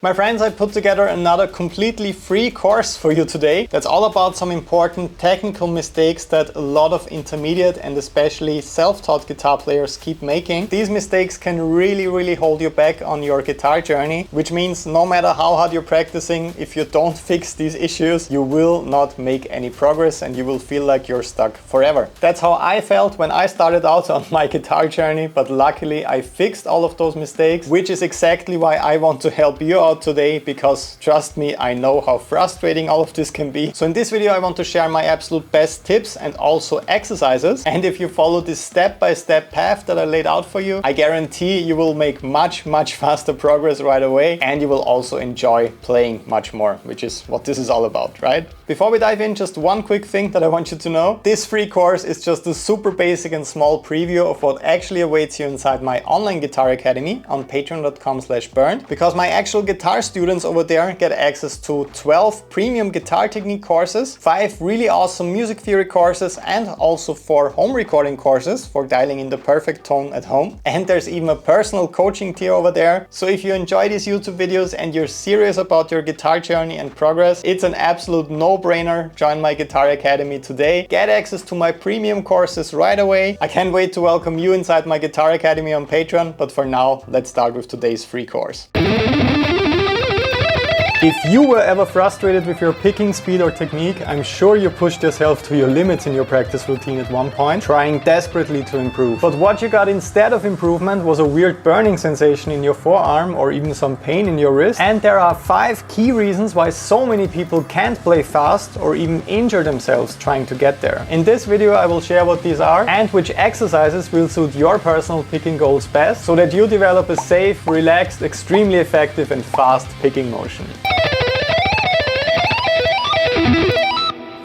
My friends, I put together another completely free course for you today that's all about some important technical mistakes that a lot of intermediate and especially self-taught guitar players keep making. These mistakes can really hold you back on your guitar journey, which means no matter how hard you're practicing, if you don't fix these issues, you will not make any progress and you will feel like you're stuck forever. That's how I felt when I started out on my guitar journey, but luckily I fixed all of those mistakes, which is exactly why I want to help you out today, because trust me, I know how frustrating all of this can be. So in this video I want to share my absolute best tips and also exercises, and if you follow this step-by-step path that I laid out for you, I guarantee you will make much faster progress right away, and you will also enjoy playing much more, which is what this is all about, right? Before we dive in, just one quick thing that I want you to know. This free course is just a super basic and small preview of what actually awaits you inside my online guitar academy on patreon.com/burned, because my actual guitar students over there get access to 12 premium guitar technique courses, 5 really awesome music theory courses, and also 4 home recording courses for dialing in the perfect tone at home. And there's even a personal coaching tier over there. So if you enjoy these YouTube videos and you're serious about your guitar journey and progress, it's an absolute no-brainer. Join my guitar academy today. Get access to my premium courses right away. I can't wait to welcome you inside my guitar academy on Patreon, but for now, let's start with today's free course. If you were ever frustrated with your picking speed or technique, I'm sure you pushed yourself to your limits in your practice routine at one point, trying desperately to improve. But what you got instead of improvement was a weird burning sensation in your forearm or even some pain in your wrist. And there are 5 key reasons why so many people can't play fast or even injure themselves trying to get there. In this video I will share what these are and which exercises will suit your personal picking goals best, so that you develop a safe, relaxed, extremely effective and fast picking motion.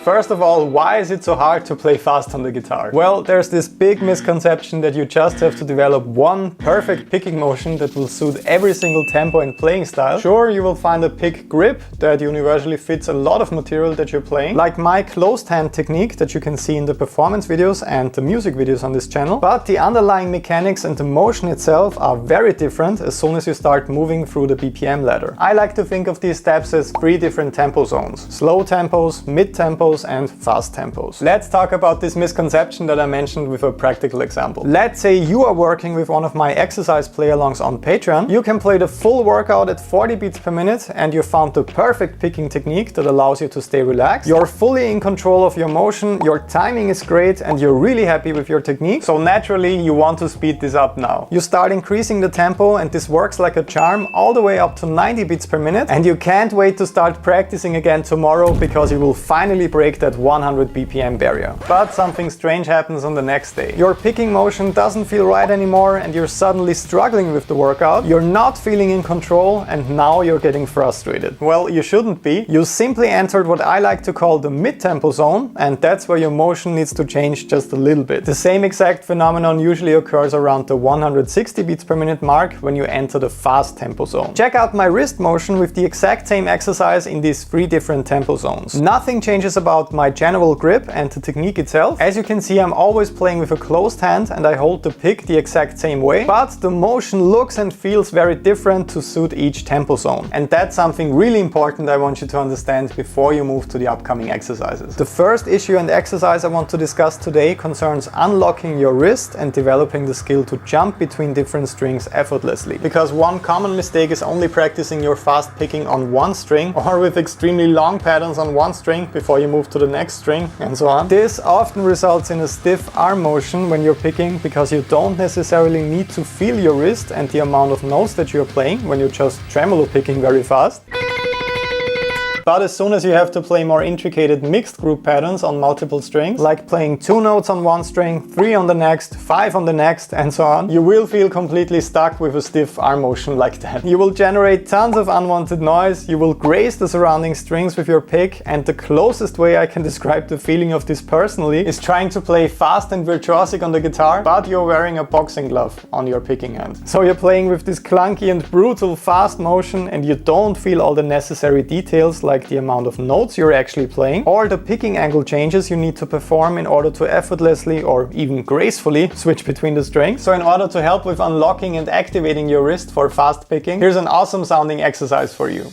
First of all, why is it so hard to play fast on the guitar? Well, there's this big misconception that you just have to develop one perfect picking motion that will suit every single tempo and playing style. Sure, you will find a pick grip that universally fits a lot of material that you're playing, like my closed hand technique that you can see in the performance videos and the music videos on this channel. But the underlying mechanics and the motion itself are very different as soon as you start moving through the BPM ladder. I like to think of these steps as 3 different tempo zones: slow tempos, mid tempos, and fast tempos. Let's talk about this misconception that I mentioned with a practical example. Let's say you are working with one of my exercise play-alongs on Patreon. You can play the full workout at 40 beats per minute and you found the perfect picking technique that allows you to stay relaxed. You're fully in control of your motion, your timing is great, and you're really happy with your technique. So naturally you want to speed this up now. You start increasing the tempo and this works like a charm all the way up to 90 beats per minute, and you can't wait to start practicing again tomorrow because you will finally break that 100 BPM barrier. But something strange happens on the next day. Your picking motion doesn't feel right anymore and you're suddenly struggling with the workout. You're not feeling in control and now you're getting frustrated. Well, you shouldn't be. You simply entered what I like to call the mid-tempo zone, and that's where your motion needs to change just a little bit. The same exact phenomenon usually occurs around the 160 beats per minute mark when you enter the fast tempo zone. Check out my wrist motion with the exact same exercise in these 3 different tempo zones. Nothing changes about my general grip and the technique itself. As you can see, I'm always playing with a closed hand and I hold the pick the exact same way, but the motion looks and feels very different to suit each tempo zone. And that's something really important I want you to understand before you move to the upcoming exercises. The first issue and exercise I want to discuss today concerns unlocking your wrist and developing the skill to jump between different strings effortlessly. Because one common mistake is only practicing your fast picking on one string or with extremely long patterns on one string before you move to the next string and so on. This often results in a stiff arm motion when you're picking, because you don't necessarily need to feel your wrist and the amount of notes that you're playing when you're just tremolo picking very fast. But as soon as you have to play more intricate mixed group patterns on multiple strings, like playing 2 notes on one string, 3 on the next, 5 on the next, and so on, you will feel completely stuck with a stiff arm motion like that. You will generate tons of unwanted noise, you will graze the surrounding strings with your pick, and the closest way I can describe the feeling of this personally is trying to play fast and virtuosic on the guitar, but you're wearing a boxing glove on your picking hand. So you're playing with this clunky and brutal fast motion and you don't feel all the necessary details like like the amount of notes you're actually playing, or the picking angle changes you need to perform in order to effortlessly or even gracefully switch between the strings. So in order to help with unlocking and activating your wrist for fast picking, here's an awesome sounding exercise for you.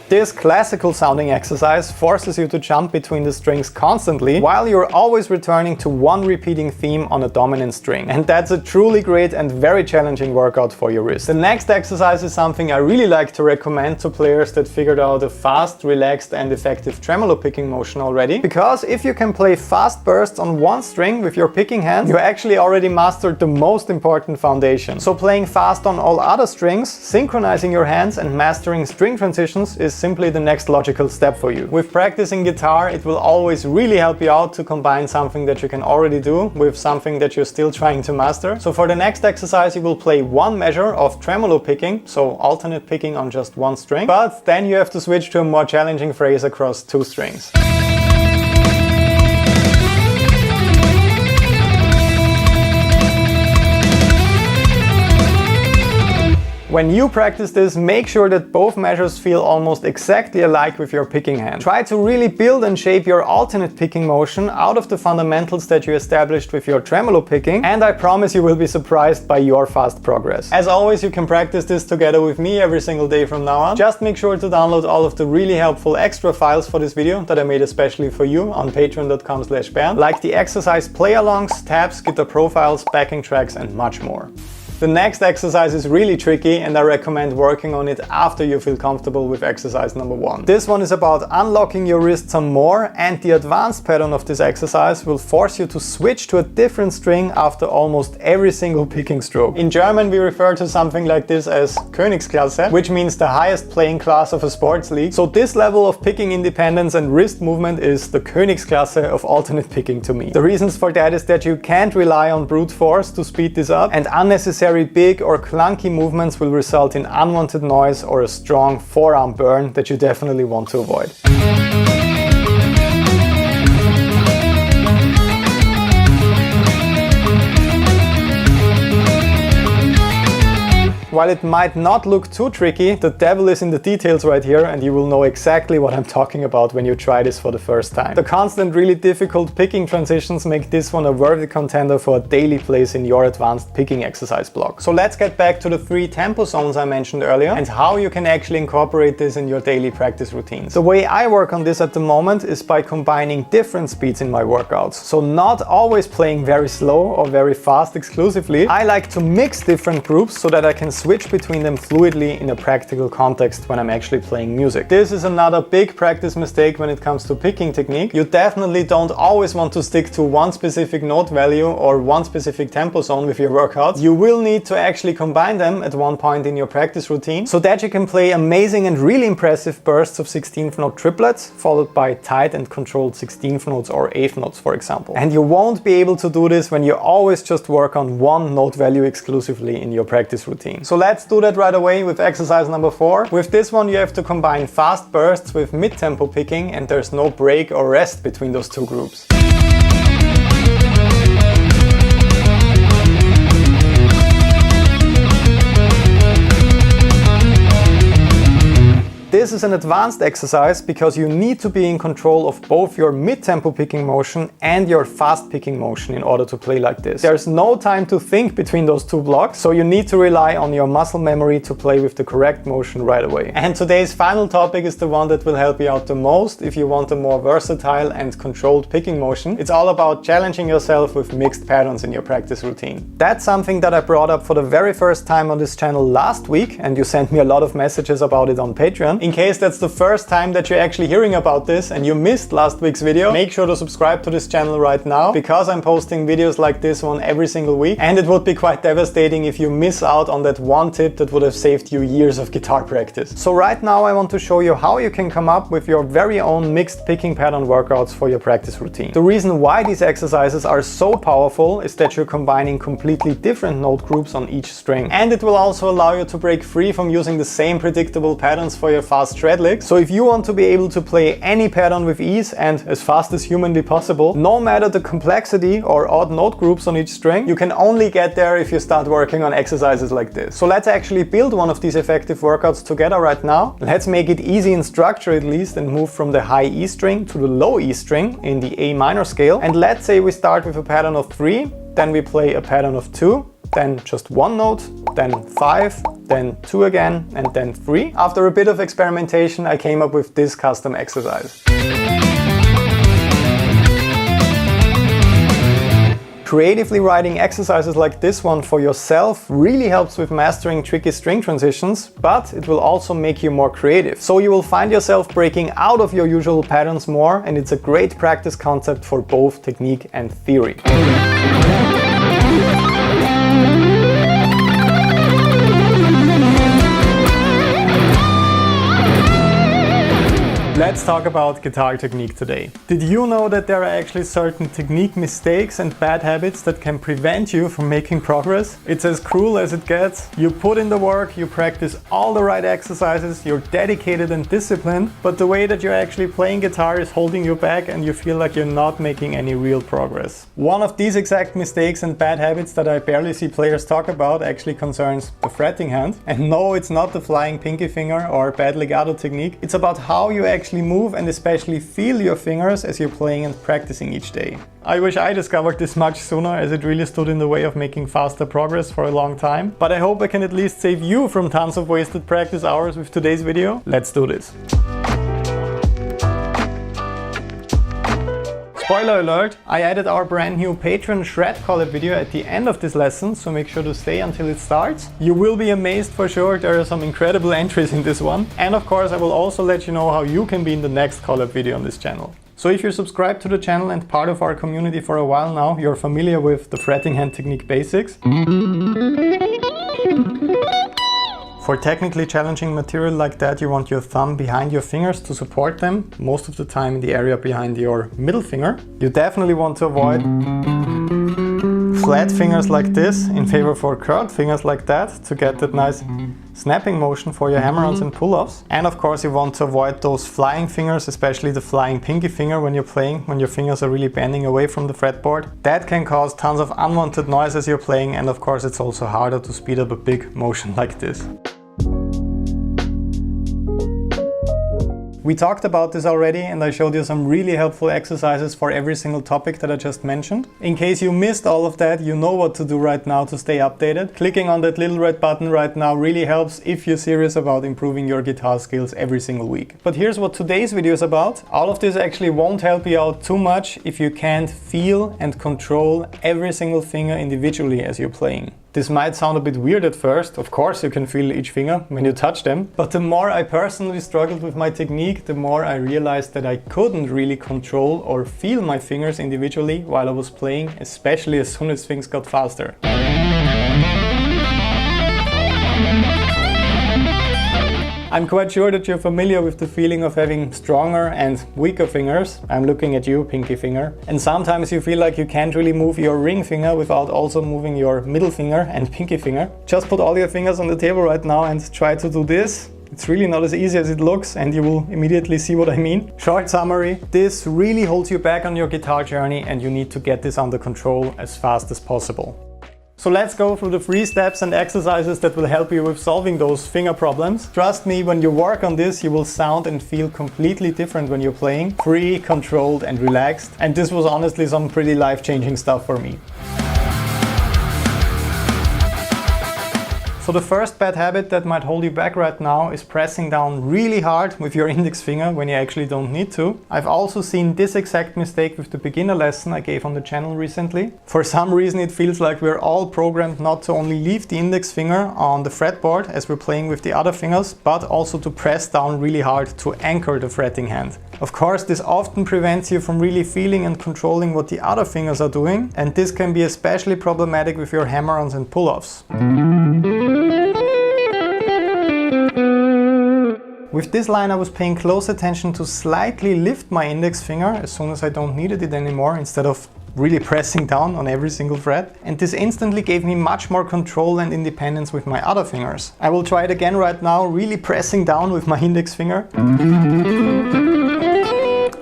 This classical sounding exercise forces you to jump between the strings constantly while you're always returning to one repeating theme on a dominant string. And that's a truly great and very challenging workout for your wrist. The next exercise is something I really like to recommend to players that figured out a fast, relaxed and effective tremolo picking motion already. Because if you can play fast bursts on one string with your picking hand, you actually already mastered the most important foundation. So playing fast on all other strings, synchronizing your hands and mastering string transitions is simply the next logical step for you. With practicing guitar, it will always really help you out to combine something that you can already do with something that you're still trying to master. So for the next exercise, you will play one measure of tremolo picking, so alternate picking on just one string, but then you have to switch to a more challenging phrase across two strings. When you practice this, make sure that both measures feel almost exactly alike with your picking hand. Try to really build and shape your alternate picking motion out of the fundamentals that you established with your tremolo picking, and I promise you will be surprised by your fast progress. As always, you can practice this together with me every single day from now on. Just make sure to download all of the really helpful extra files for this video that I made especially for you on patreon.com/Bernd, like the exercise play-alongs, tabs, guitar profiles, backing tracks and much more. The next exercise is really tricky and I recommend working on it after you feel comfortable with exercise number 1. This one is about unlocking your wrist some more, and the advanced pattern of this exercise will force you to switch to a different string after almost every single picking stroke. In German we refer to something like this as Königsklasse, which means the highest playing class of a sports league. So this level of picking independence and wrist movement is the Königsklasse of alternate picking to me. The reasons for that is that you can't rely on brute force to speed this up, and unnecessary big or clunky movements will result in unwanted noise or a strong forearm burn that you definitely want to avoid. While it might not look too tricky, the devil is in the details right here, and you will know exactly what I'm talking about when you try this for the first time. The constant, really difficult picking transitions make this one a worthy contender for a daily place in your advanced picking exercise block. So let's get back to the 3 tempo zones I mentioned earlier and how you can actually incorporate this in your daily practice routines. The way I work on this at the moment is by combining different speeds in my workouts. So not always playing very slow or very fast exclusively. I like to mix different groups so that I can switch between them fluidly in a practical context when I'm actually playing music. This is another big practice mistake when it comes to picking technique. You definitely don't always want to stick to one specific note value or one specific tempo zone with your workouts. You will need to actually combine them at one point in your practice routine so that you can play amazing and really impressive bursts of 16th note triplets followed by tight and controlled 16th notes or 8th notes, for example. And you won't be able to do this when you always just work on one note value exclusively in your practice routine. So let's do that right away with exercise number 4. With this one you have to combine fast bursts with mid-tempo picking, and there's no break or rest between those two groups. This is an advanced exercise because you need to be in control of both your mid-tempo picking motion and your fast picking motion in order to play like this. There's no time to think between those two blocks, so you need to rely on your muscle memory to play with the correct motion right away. And today's final topic is the one that will help you out the most if you want a more versatile and controlled picking motion. It's all about challenging yourself with mixed patterns in your practice routine. That's something that I brought up for the very first time on this channel last week, and you sent me a lot of messages about it on Patreon. In case that's the first time that you're actually hearing about this and you missed last week's video, make sure to subscribe to this channel right now, because I'm posting videos like this one every single week, and it would be quite devastating if you miss out on that one tip that would have saved you years of guitar practice. So right now I want to show you how you can come up with your very own mixed picking pattern workouts for your practice routine. The reason why these exercises are so powerful is that you're combining completely different note groups on each string, and it will also allow you to break free from using the same predictable patterns for your fast shred lick. So if you want to be able to play any pattern with ease and as fast as humanly possible, no matter the complexity or odd note groups on each string, you can only get there if you start working on exercises like this. So let's actually build one of these effective workouts together right now. Let's make it easy in structure at least and move from the high E string to the low E string in the A minor scale. And let's say we start with a pattern of 3, then we play a pattern of 2, then just 1 note, then 5, then 2 again, and then 3. After a bit of experimentation, I came up with this custom exercise. Creatively writing exercises like this one for yourself really helps with mastering tricky string transitions, but it will also make you more creative. So you will find yourself breaking out of your usual patterns more, and it's a great practice concept for both technique and theory. Let's talk about guitar technique today. Did you know that there are actually certain technique mistakes and bad habits that can prevent you from making progress? It's as cruel as it gets. You put in the work, you practice all the right exercises, you're dedicated and disciplined, but the way that you're actually playing guitar is holding you back and you feel like you're not making any real progress. One of these exact mistakes and bad habits that I barely see players talk about actually concerns the fretting hand. And no, it's not the flying pinky finger or bad legato technique. It's about how you actually move and especially feel your fingers as you're playing and practicing each day. I wish I discovered this much sooner, as it really stood in the way of making faster progress for a long time. But I hope I can at least save you from tons of wasted practice hours with today's video. Let's do this. Spoiler alert, I added our brand new Patreon shred collab video at the end of this lesson, so make sure to stay until it starts. You will be amazed for sure, there are some incredible entries in this one. And of course I will also let you know how you can be in the next collab video on this channel. So if you're subscribed to the channel and part of our community for a while now, you're familiar with the fretting hand technique basics. For technically challenging material like that, you want your thumb behind your fingers to support them, most of the time in the area behind your middle finger. You definitely want to avoid flat fingers like this in favor for curved fingers like that to get that nice snapping motion for your hammer-ons and pull-offs. And of course you want to avoid those flying fingers, especially the flying pinky finger when you're playing, when your fingers are really bending away from the fretboard. That can cause tons of unwanted noise as you're playing, and of course it's also harder to speed up a big motion like this. We talked about this already and I showed you some really helpful exercises for every single topic that I just mentioned. In case you missed all of that, you know what to do right now to stay updated. Clicking on that little red button right now really helps if you're serious about improving your guitar skills every single week. But here's what today's video is about. All of this actually won't help you out too much if you can't feel and control every single finger individually as you're playing. This might sound a bit weird at first, of course you can feel each finger when you touch them, but the more I personally struggled with my technique, the more I realized that I couldn't really control or feel my fingers individually while I was playing, especially as soon as things got faster. I'm quite sure that you're familiar with the feeling of having stronger and weaker fingers. I'm looking at you, pinky finger. And sometimes you feel like you can't really move your ring finger without also moving your middle finger and pinky finger. Just put all your fingers on the table right now and try to do this. It's really not as easy as it looks, and you will immediately see what I mean. Short summary, this really holds you back on your guitar journey and you need to get this under control as fast as possible. So let's go through the 3 steps and exercises that will help you with solving those finger problems. Trust me, when you work on this, you will sound and feel completely different when you're playing. Free, controlled and relaxed. And this was honestly some pretty life-changing stuff for me. So the first bad habit that might hold you back right now is pressing down really hard with your index finger when you actually don't need to. I've also seen this exact mistake with the beginner lesson I gave on the channel recently. For some reason it feels like we're all programmed not to only leave the index finger on the fretboard as we're playing with the other fingers, but also to press down really hard to anchor the fretting hand. Of course, this often prevents you from really feeling and controlling what the other fingers are doing, and this can be especially problematic with your hammer-ons and pull-offs. With this line I was paying close attention to slightly lift my index finger as soon as I don't need it anymore, instead of really pressing down on every single fret. And this instantly gave me much more control and independence with my other fingers. I will try it again right now, really pressing down with my index finger.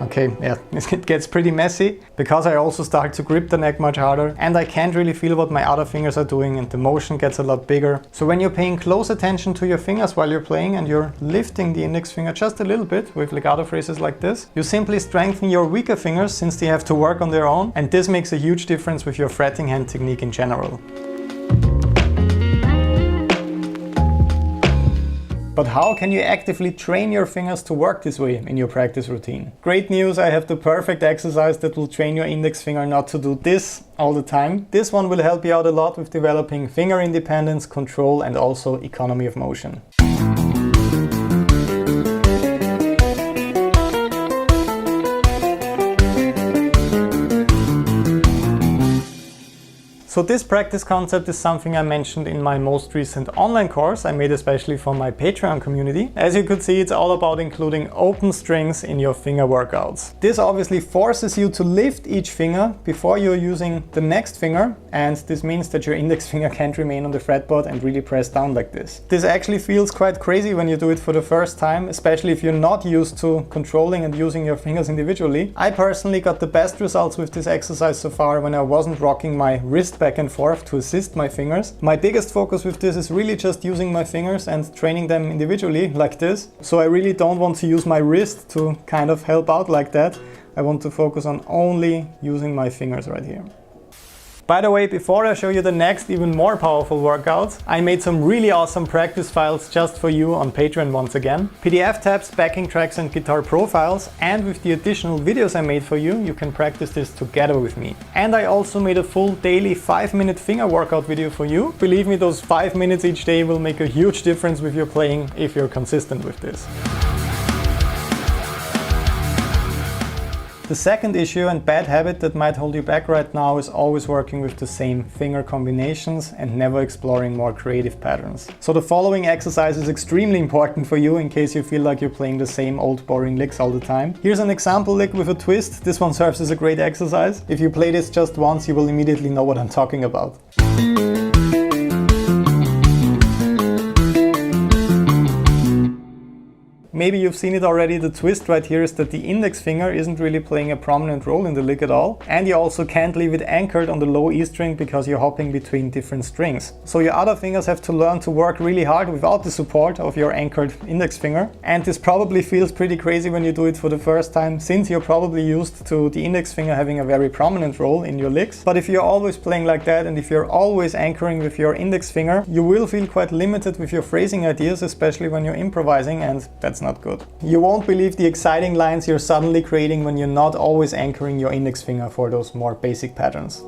Okay, yeah, it gets pretty messy because I also start to grip the neck much harder and I can't really feel what my other fingers are doing and the motion gets a lot bigger. So when you're paying close attention to your fingers while you're playing and you're lifting the index finger just a little bit with legato phrases like this, you simply strengthen your weaker fingers since they have to work on their own, and this makes a huge difference with your fretting hand technique in general. But how can you actively train your fingers to work this way in your practice routine? Great news, I have the perfect exercise that will train your index finger not to do this all the time. This one will help you out a lot with developing finger independence, control, and also economy of motion. So this practice concept is something I mentioned in my most recent online course I made especially for my Patreon community. As you could see, it's all about including open strings in your finger workouts. This obviously forces you to lift each finger before you're using the next finger, and this means that your index finger can't remain on the fretboard and really press down like this. This actually feels quite crazy when you do it for the first time, especially if you're not used to controlling and using your fingers individually. I personally got the best results with this exercise so far when I wasn't rocking my wrist back and forth to assist my fingers. My biggest focus with this is really just using my fingers and training them individually like this. So I really don't want to use my wrist to kind of help out like that. I want to focus on only using my fingers right here. By the way, before I show you the next even more powerful workouts, I made some really awesome practice files just for you on Patreon once again. PDF tabs, backing tracks and guitar profiles, and with the additional videos I made for you, you can practice this together with me. And I also made a full daily 5-minute finger workout video for you. Believe me, those 5 minutes each day will make a huge difference with your playing if you're consistent with this. The second issue and bad habit that might hold you back right now is always working with the same finger combinations and never exploring more creative patterns. So the following exercise is extremely important for you in case you feel like you're playing the same old boring licks all the time. Here's an example lick with a twist. This one serves as a great exercise. If you play this just once, you will immediately know what I'm talking about. Maybe you've seen it already, the twist right here is that the index finger isn't really playing a prominent role in the lick at all, and you also can't leave it anchored on the low E string because you're hopping between different strings. So your other fingers have to learn to work really hard without the support of your anchored index finger, and this probably feels pretty crazy when you do it for the first time, since you're probably used to the index finger having a very prominent role in your licks. But if you're always playing like that and if you're always anchoring with your index finger, you will feel quite limited with your phrasing ideas, especially when you're improvising, and that's not good. You won't believe the exciting lines you're suddenly creating when you're not always anchoring your index finger for those more basic patterns.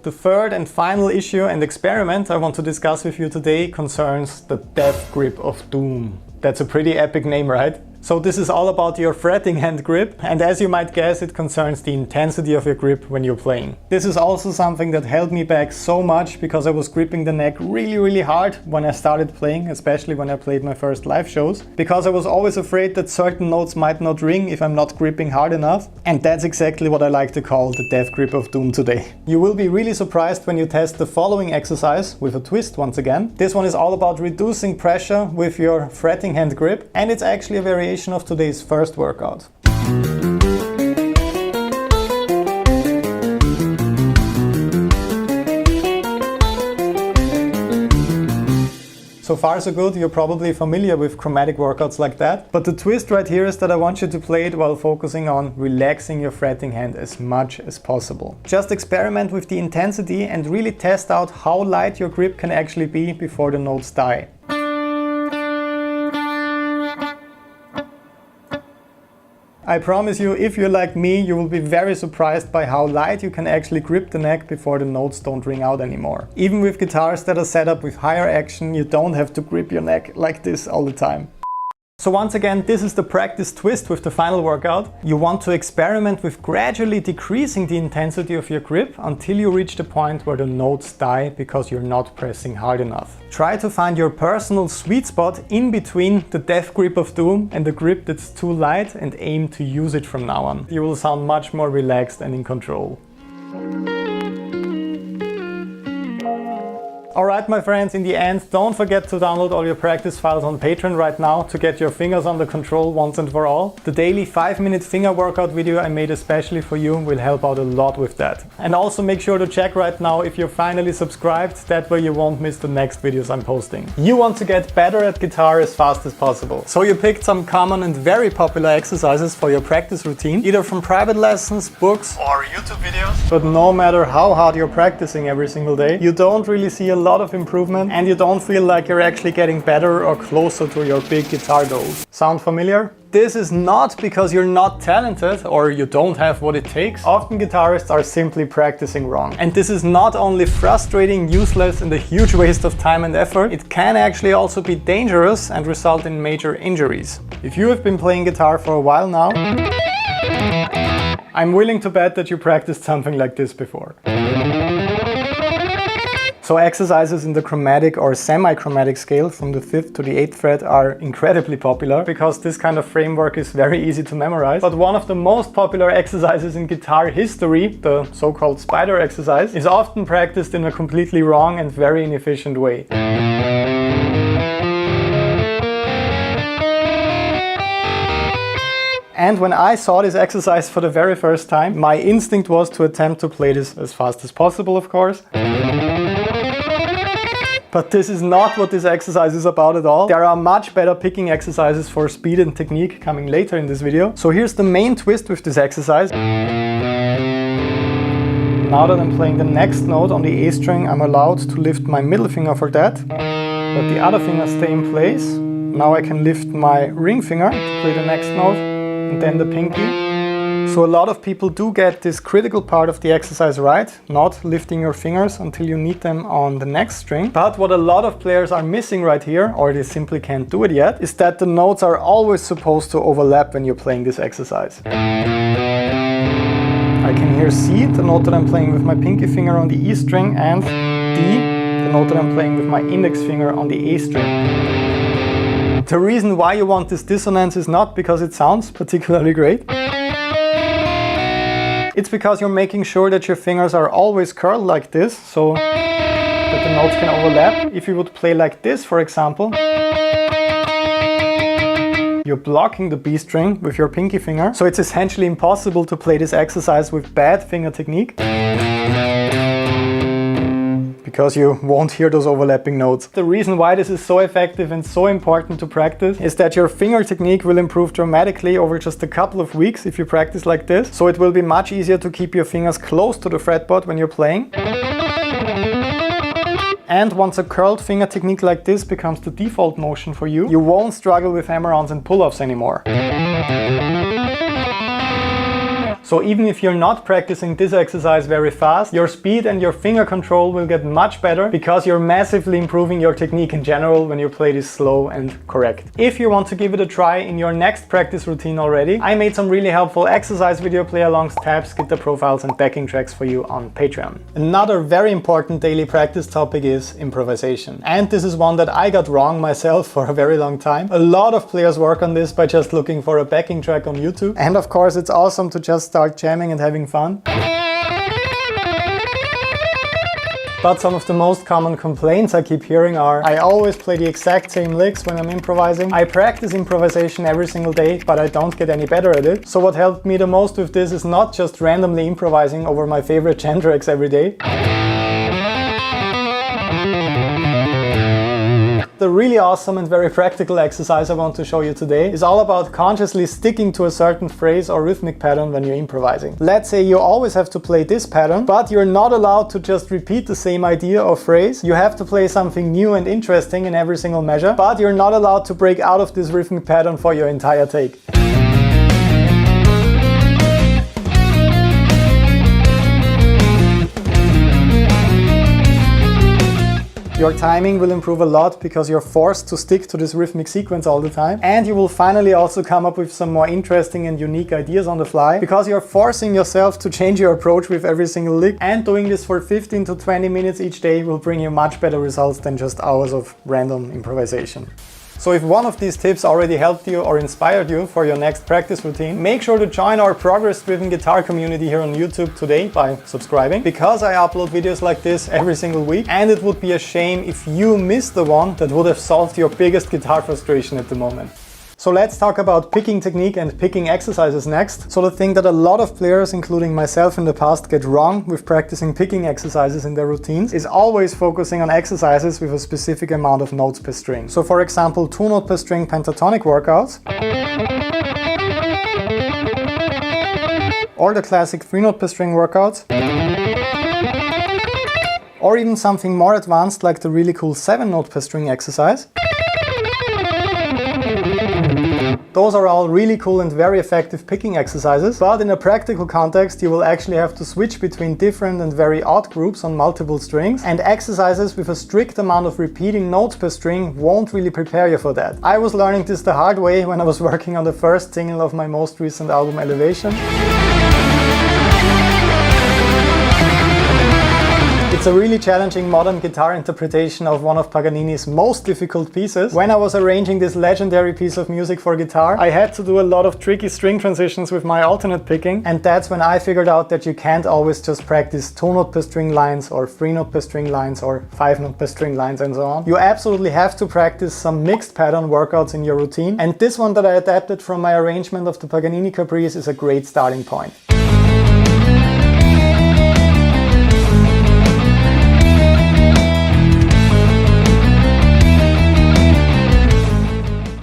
The third and final issue and experiment I want to discuss with you today concerns the Death Grip of Doom. That's a pretty epic name, right? So this is all about your fretting hand grip, and as you might guess, it concerns the intensity of your grip when you're playing. This is also something that held me back so much because I was gripping the neck really hard when I started playing, especially when I played my first live shows, because I was always afraid that certain notes might not ring if I'm not gripping hard enough, and that's exactly what I like to call the Death Grip of Doom today. You will be really surprised when you test the following exercise with a twist once again. This one is all about reducing pressure with your fretting hand grip, and it's actually a variation of today's first workout. So far so good, you're probably familiar with chromatic workouts like that, but the twist right here is that I want you to play it while focusing on relaxing your fretting hand as much as possible. Just experiment with the intensity and really test out how light your grip can actually be before the notes die. I promise you, if you're like me, you will be very surprised by how light you can actually grip the neck before the notes don't ring out anymore. Even with guitars that are set up with higher action, you don't have to grip your neck like this all the time. So once again, this is the practice twist with the final workout. You want to experiment with gradually decreasing the intensity of your grip until you reach the point where the notes die because you're not pressing hard enough. Try to find your personal sweet spot in between the death grip of doom and the grip that's too light, and aim to use it from now on. You will sound much more relaxed and in control. Alright my friends, in the end, don't forget to download all your practice files on Patreon right now to get your fingers under control once and for all. The daily 5-minute finger workout video I made especially for you will help out a lot with that. And also make sure to check right now if you're finally subscribed, that way you won't miss the next videos I'm posting. You want to get better at guitar as fast as possible. So you picked some common and very popular exercises for your practice routine, either from private lessons, books or YouTube videos. But no matter how hard you're practicing every single day, you don't really see a lot of improvement and you don't feel like you're actually getting better or closer to your big guitar goals. Sound familiar? This is not because you're not talented or you don't have what it takes. Often guitarists are simply practicing wrong. And this is not only frustrating, useless and a huge waste of time and effort, it can actually also be dangerous and result in major injuries. If you have been playing guitar for a while now, I'm willing to bet that you practiced something like this before. So exercises in the chromatic or semi-chromatic scale from the 5th to the 8th fret are incredibly popular because this kind of framework is very easy to memorize. But one of the most popular exercises in guitar history, the so-called spider exercise, is often practiced in a completely wrong and very inefficient way. And when I saw this exercise for the very first time, my instinct was to attempt to play this as fast as possible, of course. But this is not what this exercise is about at all. There are much better picking exercises for speed and technique coming later in this video. So here's the main twist with this exercise. Now that I'm playing the next note on the A string, I'm allowed to lift my middle finger for that, but the other fingers stay in place. Now I can lift my ring finger to play the next note, and then the pinky. So a lot of people do get this critical part of the exercise right, not lifting your fingers until you need them on the next string. But what a lot of players are missing right here, or they simply can't do it yet, is that the notes are always supposed to overlap when you're playing this exercise. I can hear C, the note that I'm playing with my pinky finger on the E string, and D, the note that I'm playing with my index finger on the A string. The reason why you want this dissonance is not because it sounds particularly great. It's because you're making sure that your fingers are always curled like this, so that the notes can overlap. If you would play like this, for example, you're blocking the B string with your pinky finger, so it's essentially impossible to play this exercise with bad finger technique, because you won't hear those overlapping notes. The reason why this is so effective and so important to practice is that your finger technique will improve dramatically over just a couple of weeks if you practice like this. So it will be much easier to keep your fingers close to the fretboard when you're playing. And once a curled finger technique like this becomes the default motion for you, you won't struggle with hammer-ons and pull-offs anymore. So even if you're not practicing this exercise very fast, your speed and your finger control will get much better because you're massively improving your technique in general when you play this slow and correct. If you want to give it a try in your next practice routine already, I made some really helpful exercise video play-alongs, tabs, guitar profiles and backing tracks for you on Patreon. Another very important daily practice topic is improvisation. And this is one that I got wrong myself for a very long time. A lot of players work on this by just looking for a backing track on YouTube. And of course it's awesome to just start jamming and having fun. But some of the most common complaints I keep hearing are: I always play the exact same licks when I'm improvising. I practice improvisation every single day, but I don't get any better at it. So what helped me the most with this is not just randomly improvising over my favorite jam tracks every day. The really awesome and very practical exercise I want to show you today is all about consciously sticking to a certain phrase or rhythmic pattern when you're improvising. Let's say you always have to play this pattern, but you're not allowed to just repeat the same idea or phrase. You have to play something new and interesting in every single measure, but you're not allowed to break out of this rhythmic pattern for your entire take. Your timing will improve a lot because you're forced to stick to this rhythmic sequence all the time. And you will finally also come up with some more interesting and unique ideas on the fly because you're forcing yourself to change your approach with every single lick. And doing this for 15 to 20 minutes each day will bring you much better results than just hours of random improvisation. So if one of these tips already helped you or inspired you for your next practice routine, make sure to join our progress-driven guitar community here on YouTube today by subscribing, because I upload videos like this every single week, and it would be a shame if you missed the one that would have solved your biggest guitar frustration at the moment. So let's talk about picking technique and picking exercises next. So the thing that a lot of players, including myself in the past, get wrong with practicing picking exercises in their routines is always focusing on exercises with a specific amount of notes per string. So for example, 2 note per string pentatonic workouts, or the classic 3 note per string workouts, or even something more advanced like the really cool 7 note per string exercise. Those are all really cool and very effective picking exercises, but in a practical context you will actually have to switch between different and very odd groups on multiple strings, and exercises with a strict amount of repeating notes per string won't really prepare you for that. I was learning this the hard way when I was working on the first single of my most recent album, Elevation. It's a really challenging modern guitar interpretation of one of Paganini's most difficult pieces. When I was arranging this legendary piece of music for guitar, I had to do a lot of tricky string transitions with my alternate picking, and that's when I figured out that you can't always just practice 2 note per string lines or 3 note per string lines or 5 note per string lines and so on. You absolutely have to practice some mixed pattern workouts in your routine, and this one that I adapted from my arrangement of the Paganini Caprice is a great starting point.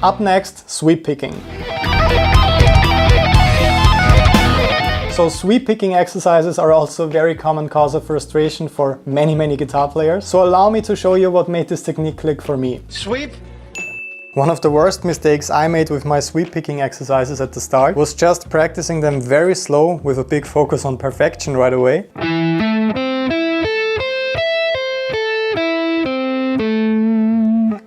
Up next, sweep picking. So sweep picking exercises are also a very common cause of frustration for many guitar players. So allow me to show you what made this technique click for me. Sweep. One of the worst mistakes I made with my sweep picking exercises at the start was just practicing them very slow with a big focus on perfection right away.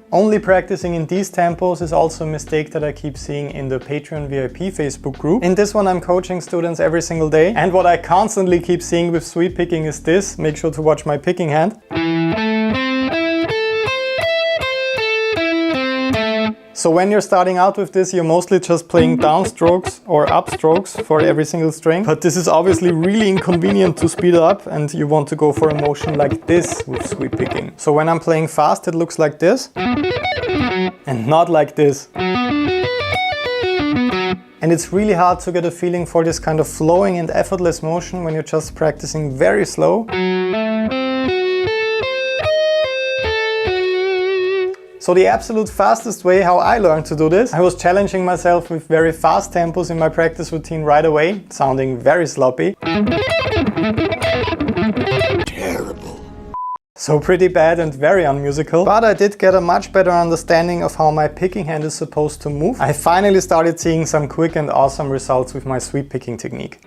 Only practicing in these tempos is also a mistake that I keep seeing in the Patreon VIP Facebook group. In this one I'm coaching students every single day, and what I constantly keep seeing with sweep picking is this. Make sure to watch my picking hand. So when you're starting out with this, you're mostly just playing downstrokes or upstrokes for every single string. But this is obviously really inconvenient to speed up, and you want to go for a motion like this with sweep picking. So when I'm playing fast, it looks like this, and not like this. And it's really hard to get a feeling for this kind of flowing and effortless motion when you're just practicing very slow. So the absolute fastest way how I learned to do this, I was challenging myself with very fast tempos in my practice routine right away, sounding very sloppy. Terrible. So pretty bad and very unmusical, but I did get a much better understanding of how my picking hand is supposed to move. I finally started seeing some quick and awesome results with my sweep picking technique.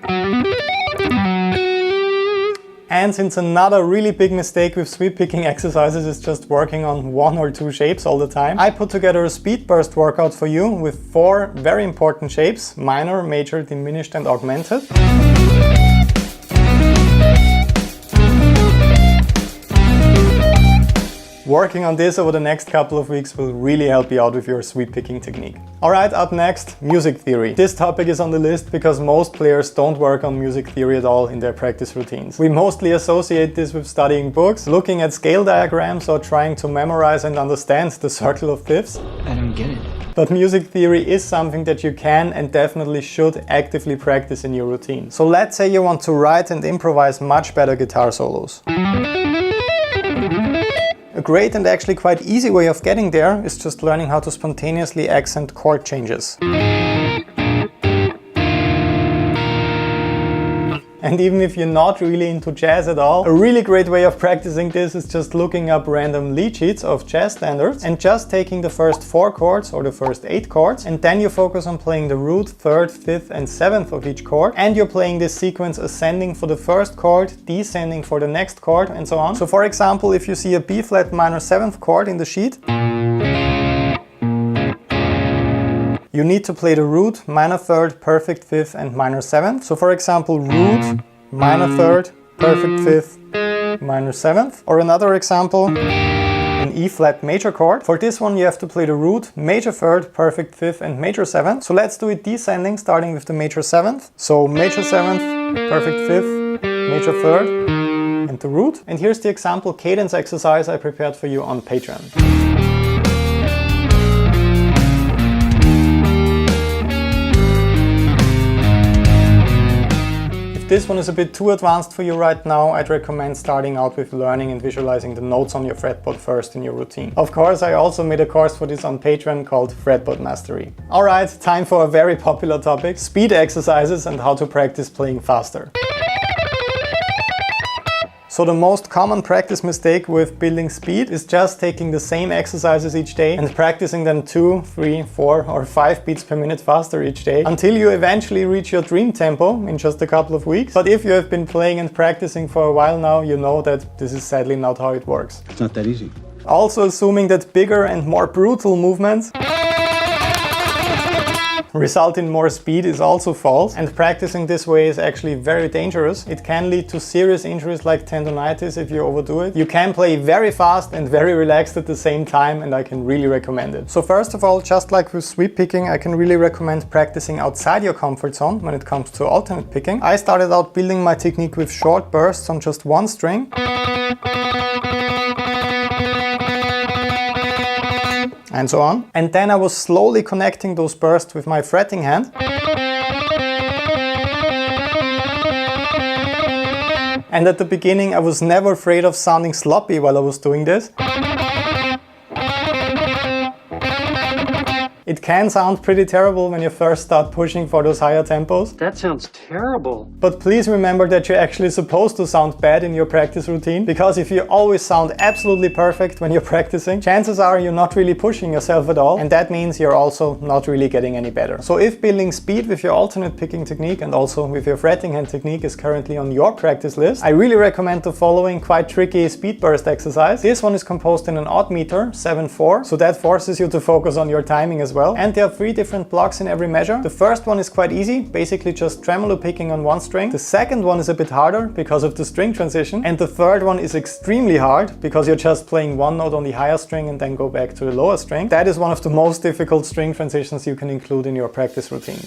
And since another really big mistake with sweep picking exercises is just working on 1 or 2 shapes all the time, I put together a speed burst workout for you with 4 very important shapes: minor, major, diminished and augmented. Working on this over the next couple of weeks will really help you out with your sweep picking technique. Alright, up next, music theory. This topic is on the list because most players don't work on music theory at all in their practice routines. We mostly associate this with studying books, looking at scale diagrams, or trying to memorize and understand the circle of fifths. I don't get it. But music theory is something that you can and definitely should actively practice in your routine. So let's say you want to write and improvise much better guitar solos. A great and actually quite easy way of getting there is just learning how to spontaneously accent chord changes. And even if you're not really into jazz at all, a really great way of practicing this is just looking up random lead sheets of jazz standards and just taking the first 4 chords or the first 8 chords, and then you focus on playing the root, 3rd, 5th and 7th of each chord, and you're playing this sequence ascending for the first chord, descending for the next chord, and so on. So for example, if you see a B flat minor 7th chord in the sheet, you need to play the root, minor 3rd, perfect 5th and minor 7th. So for example, root, minor 3rd, perfect 5th, minor 7th. Or another example, an E flat major chord. For this one you have to play the root, major 3rd, perfect 5th and major 7th. So let's do it descending, starting with the major 7th. So major 7th, perfect 5th, major 3rd and the root. And here's the example cadence exercise I prepared for you on Patreon. If this one is a bit too advanced for you right now, I'd recommend starting out with learning and visualizing the notes on your fretboard first in your routine. Of course, I also made a course for this on Patreon called Fretboard Mastery. Alright, time for a very popular topic, speed exercises and how to practice playing faster. So the most common practice mistake with building speed is just taking the same exercises each day and practicing them 2, 3, 4 or 5 beats per minute faster each day until you eventually reach your dream tempo in just a couple of weeks. But if you have been playing and practicing for a while now, you know that this is sadly not how it works. It's not that easy. Also assuming that bigger and more brutal movements result in more speed is also false, and practicing this way is actually very dangerous. It can lead to serious injuries like tendonitis if you overdo it. You can play very fast and very relaxed at the same time, and I can really recommend it. So first of all, just like with sweep picking, I can really recommend practicing outside your comfort zone when it comes to alternate picking. I started out building my technique with short bursts on just one string. And so on. And then I was slowly connecting those bursts with my fretting hand. And at the beginning I was never afraid of sounding sloppy while I was doing this. It can sound pretty terrible when you first start pushing for those higher tempos. That sounds terrible. But please remember that you're actually supposed to sound bad in your practice routine, because if you always sound absolutely perfect when you're practicing, chances are you're not really pushing yourself at all, and that means you're also not really getting any better. So if building speed with your alternate picking technique and also with your fretting hand technique is currently on your practice list, I really recommend the following quite tricky speed burst exercise. This one is composed in an odd meter, 7/4, so that forces you to focus on your timing as well. And there are 3 different blocks in every measure. The first one is quite easy, basically just tremolo picking on one string. The second one is a bit harder because of the string transition. And the third one is extremely hard because you're just playing one note on the higher string and then go back to the lower string. That is one of the most difficult string transitions you can include in your practice routine.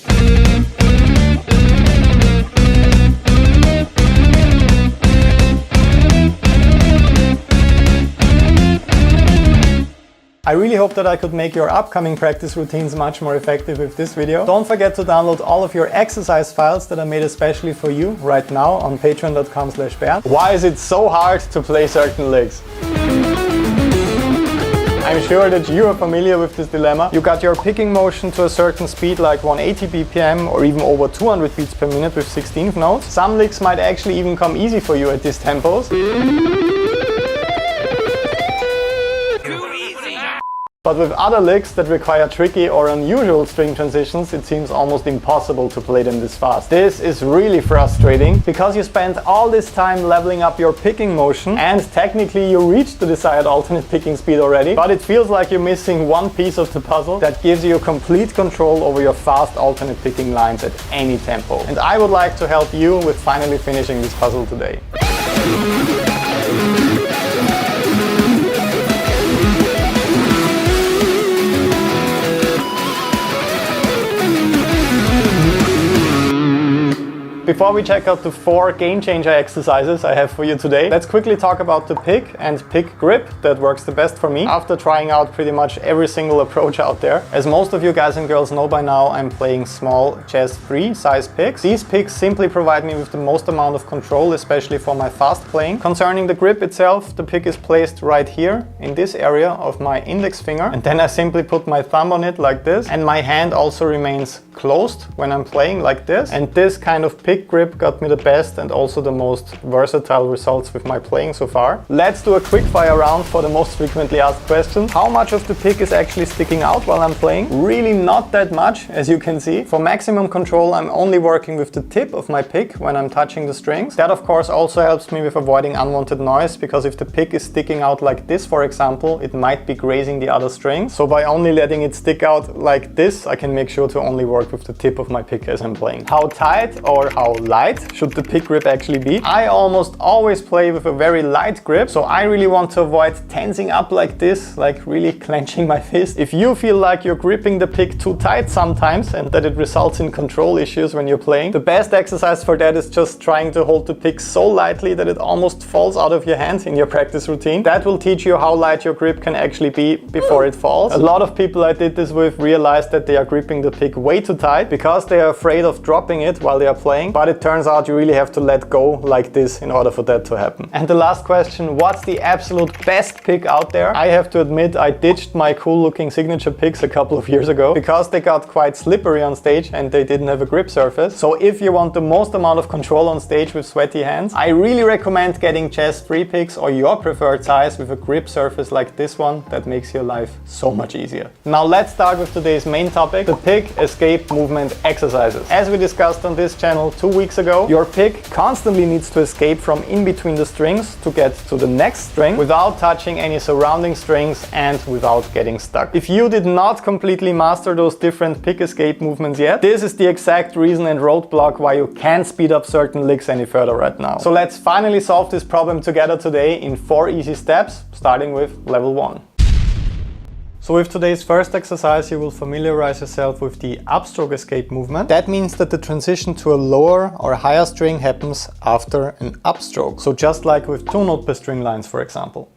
I really hope that I could make your upcoming practice routines much more effective with this video. Don't forget to download all of your exercise files that are made especially for you right now on patreon.com/Bernd. Why is it so hard to play certain licks? I'm sure that you are familiar with this dilemma. You got your picking motion to a certain speed like 180 BPM or even over 200 beats per minute with 16th notes. Some licks might actually even come easy for you at these tempos. But with other licks that require tricky or unusual string transitions, it seems almost impossible to play them this fast. This is really frustrating because you spent all this time leveling up your picking motion and technically you reached the desired alternate picking speed already, but it feels like you're missing one piece of the puzzle that gives you complete control over your fast alternate picking lines at any tempo. And I would like to help you with finally finishing this puzzle today. Before we check out the 4 game changer exercises I have for you today, let's quickly talk about the pick and pick grip that works the best for me after trying out pretty much every single approach out there. As most of you guys and girls know by now, I'm playing small chest 3 size picks. These picks simply provide me with the most amount of control, especially for my fast playing. Concerning the grip itself, the pick is placed right here in this area of my index finger, and then I simply put my thumb on it like this, and my hand also remains closed when I'm playing like this. And this kind of pick pick grip got me the best and also the most versatile results with my playing so far. Let's do a quick fire round for the most frequently asked questions. How much of the pick is actually sticking out while I'm playing? Really not that much, as you can see. For maximum control, I'm only working with the tip of my pick when I'm touching the strings. That of course also helps me with avoiding unwanted noise, because if the pick is sticking out like this, for example, it might be grazing the other strings. So by only letting it stick out like this, I can make sure to only work with the tip of my pick as I'm playing. How tight or how light should the pick grip actually be? I almost always play with a very light grip, so I really want to avoid tensing up like this, like really clenching my fist. If you feel like you're gripping the pick too tight sometimes and that it results in control issues when you're playing, the best exercise for that is just trying to hold the pick so lightly that it almost falls out of your hands in your practice routine. That will teach you how light your grip can actually be before it falls. A lot of people I did this with realized that they are gripping the pick way too tight because they are afraid of dropping it while they are playing, but it turns out you really have to let go like this in order for that to happen. And the last question, what's the absolute best pick out there? I have to admit I ditched my cool looking signature picks a couple of years ago because they got quite slippery on stage and they didn't have a grip surface. So if you want the most amount of control on stage with sweaty hands, I really recommend getting chest 3 picks or your preferred size with a grip surface like this one. That makes your life so much easier. Now let's start with today's main topic, the pick escape movement exercises. As we discussed on this channel 2 weeks ago, your pick constantly needs to escape from in between the strings to get to the next string without touching any surrounding strings and without getting stuck. If you did not completely master those different pick escape movements yet, this is the exact reason and roadblock why you can't speed up certain licks any further right now. So let's finally solve this problem together today in 4 easy steps, starting with level 1. So with today's first exercise, you will familiarize yourself with the upstroke escape movement. That means that the transition to a lower or higher string happens after an upstroke. So just like with 2-note per string lines, for example.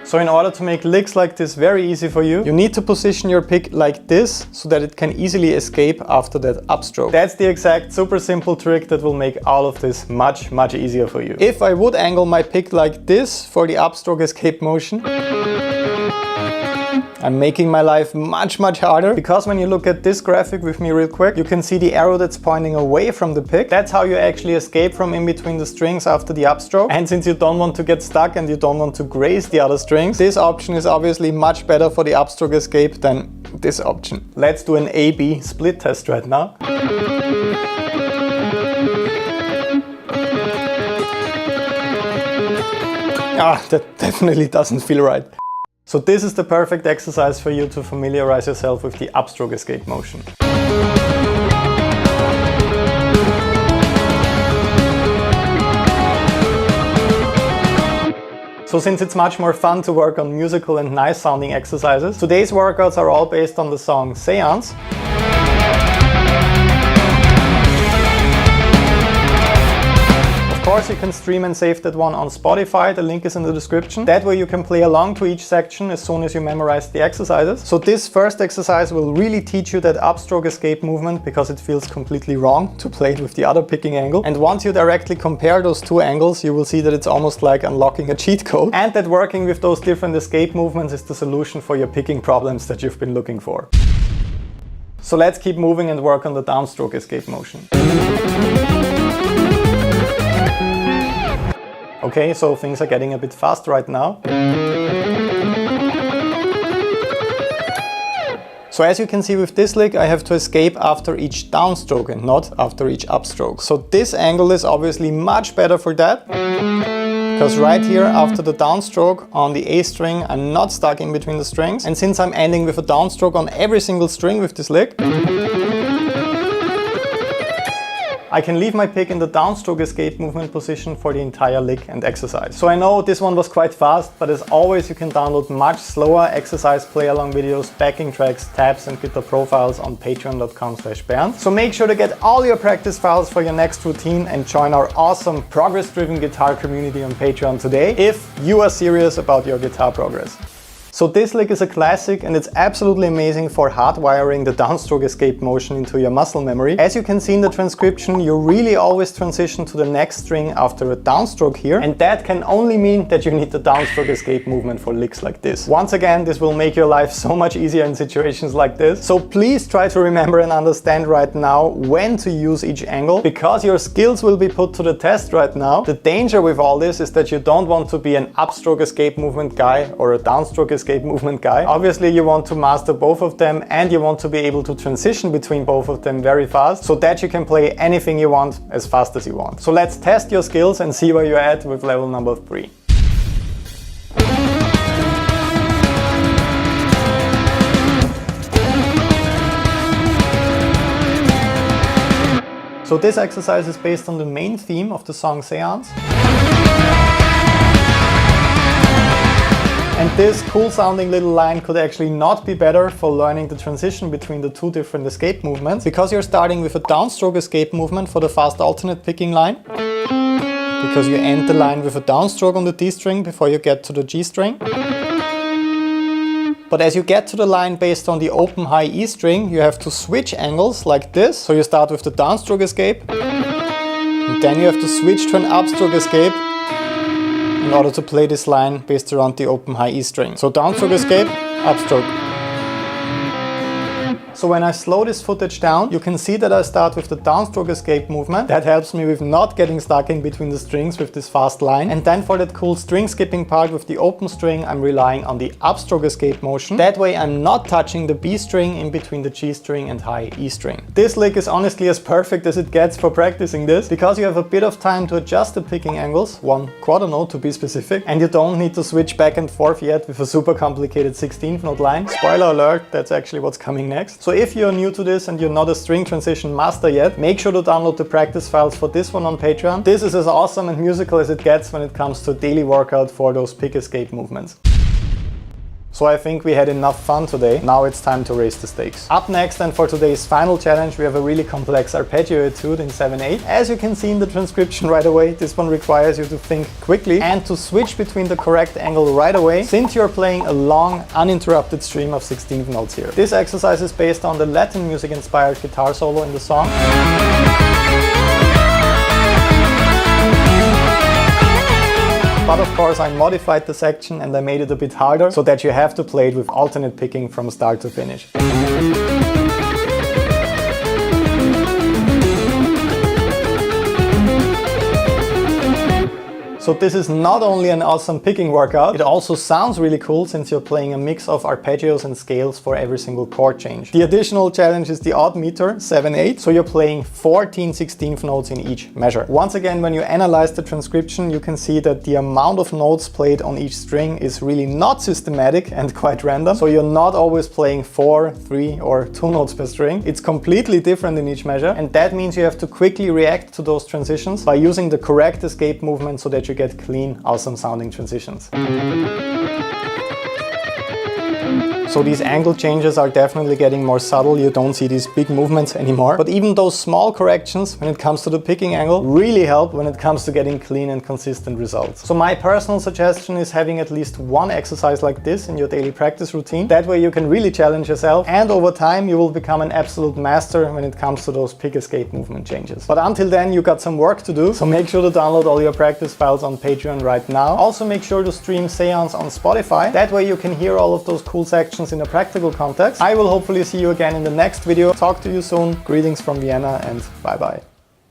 So in order to make licks like this very easy for you, you need to position your pick like this so that it can easily escape after that upstroke. That's the exact super simple trick that will make all of this much easier for you. If I would angle my pick like this for the upstroke escape motion, I'm making my life much harder, because when you look at this graphic with me real quick, you can see the arrow that's pointing away from the pick. That's how you actually escape from in between the strings after the upstroke. And since you don't want to get stuck and you don't want to graze the other strings, this option is obviously much better for the upstroke escape than this option. Let's do an A-B split test right now. That definitely doesn't feel right. So this is the perfect exercise for you to familiarize yourself with the upstroke escape motion. So since it's much more fun to work on musical and nice sounding exercises, today's workouts are all based on the song Seance. Of course, you can stream and save that one on Spotify, the link is in the description. That way you can play along to each section as soon as you memorize the exercises. So this first exercise will really teach you that upstroke escape movement, because it feels completely wrong to play it with the other picking angle. And once you directly compare those two angles, you will see that it's almost like unlocking a cheat code, and that working with those different escape movements is the solution for your picking problems that you've been looking for. So let's keep moving and work on the downstroke escape motion. Okay, so things are getting a bit fast right now. So as you can see with this lick, I have to escape after each downstroke and not after each upstroke. So this angle is obviously much better for that, because right here after the downstroke on the A string, I'm not stuck in between the strings. And since I'm ending with a downstroke on every single string with this lick, I can leave my pick in the downstroke escape movement position for the entire lick and exercise. So I know this one was quite fast, but as always you can download much slower exercise play-along videos, backing tracks, tabs and guitar profiles on patreon.com/Bernd. So make sure to get all your practice files for your next routine and join our awesome progress-driven guitar community on Patreon today if you are serious about your guitar progress. So this lick is a classic and it's absolutely amazing for hardwiring the downstroke escape motion into your muscle memory. As you can see in the transcription, you really always transition to the next string after a downstroke here, and that can only mean that you need the downstroke escape movement for licks like this. Once again, this will make your life so much easier in situations like this. So please try to remember and understand right now when to use each angle, because your skills will be put to the test right now. The danger with all this is that you don't want to be an upstroke escape movement guy or a downstroke escape movement guy. Obviously you want to master both of them, and you want to be able to transition between both of them very fast so that you can play anything you want as fast as you want. So let's test your skills and see where you're at with level number 3. So this exercise is based on the main theme of the song Seance. And this cool sounding little line could actually not be better for learning the transition between the two different escape movements, because you're starting with a downstroke escape movement for the fast alternate picking line, because you end the line with a downstroke on the D string before you get to the G string. But as you get to the line based on the open high E string, you have to switch angles like this. So you start with the downstroke escape, and then you have to switch to an upstroke escape in order to play this line based around the open high E string. So downstroke escape, upstroke. So when I slow this footage down, you can see that I start with the downstroke escape movement. That helps me with not getting stuck in between the strings with this fast line. And then for that cool string skipping part with the open string, I'm relying on the upstroke escape motion. That way I'm not touching the B string in between the G string and high E string. This lick is honestly as perfect as it gets for practicing this, because you have a bit of time to adjust the picking angles, 1/4 note to be specific, and you don't need to switch back and forth yet with a super complicated 16th note line. Spoiler alert, that's actually what's coming next. So if you're new to this and you're not a string transition master yet, make sure to download the practice files for this one on Patreon. This is as awesome and musical as it gets when it comes to a daily workout for those pick escape movements. So I think we had enough fun today. Now it's time to raise the stakes. Up next, and for today's final challenge, we have a really complex arpeggio etude in 7/8. As you can see in the transcription right away, this one requires you to think quickly and to switch between the correct angle right away, since you're playing a long, uninterrupted stream of 16th notes here. This exercise is based on the Latin music-inspired guitar solo in the song. But of course I modified the section and I made it a bit harder so that you have to play it with alternate picking from start to finish. So this is not only an awesome picking workout, it also sounds really cool since you're playing a mix of arpeggios and scales for every single chord change. The additional challenge is the odd meter, 7/8, so you're playing 14 16th notes in each measure. Once again, when you analyze the transcription, you can see that the amount of notes played on each string is really not systematic and quite random. So you're not always playing 4, 3 or 2 notes per string. It's completely different in each measure, and that means you have to quickly react to those transitions by using the correct escape movement so that you get clean, awesome sounding transitions. So these angle changes are definitely getting more subtle. You don't see these big movements anymore. But even those small corrections when it comes to the picking angle really help when it comes to getting clean and consistent results. So my personal suggestion is having at least one exercise like this in your daily practice routine. That way you can really challenge yourself, and over time you will become an absolute master when it comes to those pick escape movement changes. But until then, you got some work to do. So make sure to download all your practice files on Patreon right now. Also make sure to stream Seance on Spotify. That way you can hear all of those cool sections in a practical context. I will hopefully see you again in the next video. Talk to you soon. Greetings from Vienna and bye bye.